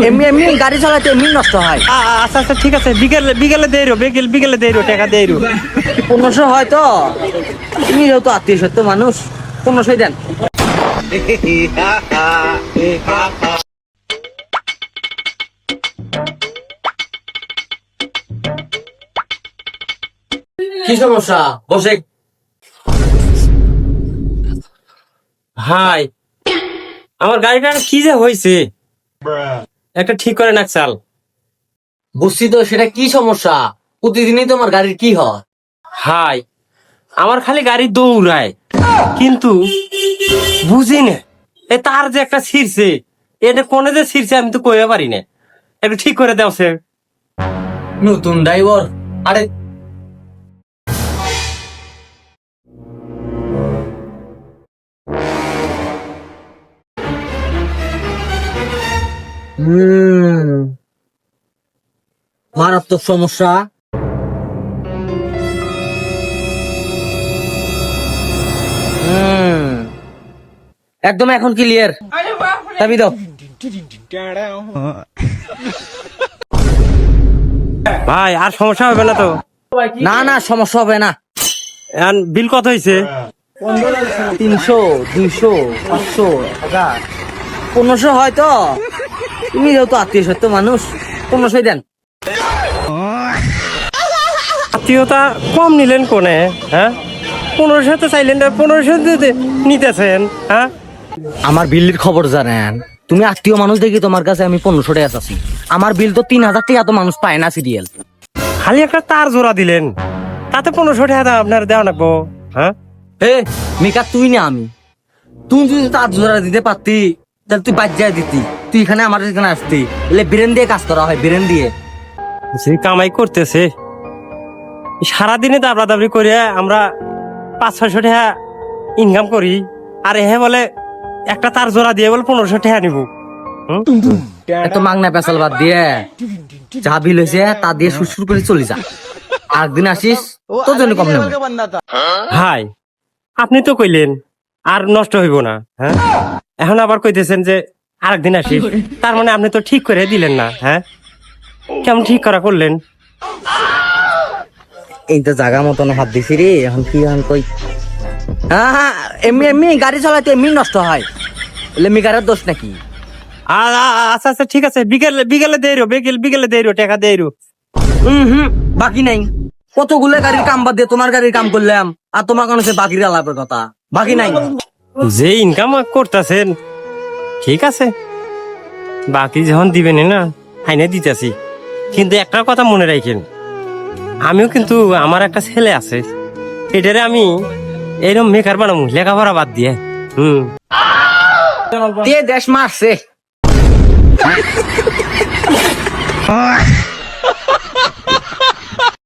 এমনি এমনি গাড়ি চালাতে এমনি নষ্ট হয়। আচ্ছা আচ্ছা ঠিক আছে, বিকেলে বিকেলে দেইরো, বিকেলে দেইরো, টাকা দেইরো। 1500 হয় তো, তুমি যেহেতু আত্মীয় সত্য মানুষ, 1500 দেন। কি সমস্যা? বসে। ভাই আমার গাড়িটা কি যে হয়েছে, একটা ঠিক করে নাক চাল। বুঝছি তো, সেটা কি সমস্যা? প্রতিদিনই তোমার গাড়ির কি হয়? হাই, আমার খালি গাড়ি দৌড়ায়, কিন্তু বুঝি না এ তার যে একটা ছিঁড়ছে, এটা কোনে যে ছিঁড়ছে আমি তো কইতে পারি না। একটু ঠিক করে দাও সে। নতুন ড্রাইভার? আরে মারাত্মক সমস্যা। একদম এখন ক্লিয়ার। চাবি দাও। ভাই আর সমস্যা হবে না তো? না না, সমস্যা হবে না। এখন বিল কত হয়েছে? 300, 200, 500, 1000, 1500 হয় তো, তুমি যেহেতু আত্মীয় সত্য মানুষ, 1500 দেন। আত্মীয়তা কম নিলেন কোনে? হ্যাঁ, 1500 তো চাইলেন, 1500 নিতেছেন। হ্যাঁ, আমার বিলের খবর জানেন? তুমি আত্মীয় মানুষ দেখি তোমার কাছে আমি 1500 টাকা চাচ্ছি। আমার বিল তো 3000 টাকা তো মানুষ পায় না সিরিয়াল। খালি একটা তার জোড়া দিলেন, তাতে 1500 টাকা আপনার দেওয়া লাগবো। হ্যাঁ, হে মিকা, তুই না আমি, তুই যদি তার জোড়া দিতে পারতি তাহলে তুই বাজ্যায় দিতি, তুই এখানে আমার এখানে আসতি। এলে ব্রেন দিয়ে কাজ করা হয়, ব্রেন দিয়ে। যে কামাই করতেছে সারাদিনে দাবড়া দাবড়ি করে আমরা 500-600 টাকা ইনকাম করি, আর এ বলে একটা তার জোড়া দিয়ে বলে 1500 টাকা নিব। এত মাগনা পেশাল বাদ দিয়ে যা বিল হয়েছে তা দিয়ে সুর করে চলে যা। আরেকদিন আসিস, তোর জন্য কম নেব। ভাই আপনি তো কইলেন আর নষ্ট হইব না, হ্যাঁ, এখন আবার কইতেছেন যে আরেকদিন আসিস, তার মানে আপনি তো ঠিক করে দিলেন না। হ্যাঁ, কেমন ঠিক করা করলেন? এই তো জায়গা মতন হাত দিছি রে, এখন কি এখন কই? হ্যাঁ হ্যাঁ, এমনি এমনি গাড়ি চালাতে এমনি নষ্ট হয়, এলে মিকারের দোষ নাকি? আচ্ছা আচ্ছা ঠিক আছে, বিকেলে দেইরো, বিকেলে দেইরো, টাকা দেইরো। বাকি নাই। কতগুলো গাড়ির কাম বাদ দিয়ে তোমার গাড়ির কাম করলাম, আর তোমার কাছে বাকির আলাপের কথা বাকি নাই। যে ইনকাম করতেছেন ঠিক আছে, বাকি যখন দিবেন না আইনে দিতেছি, কিন্তু একটা কথা মনে রাখেন, আমিও কিন্তু আমার একটা ছেলে আছে, এটারে আমি এরকম মেকার বানাবো লেখাপড়া বাদ দিয়ে। দেশ মারছে।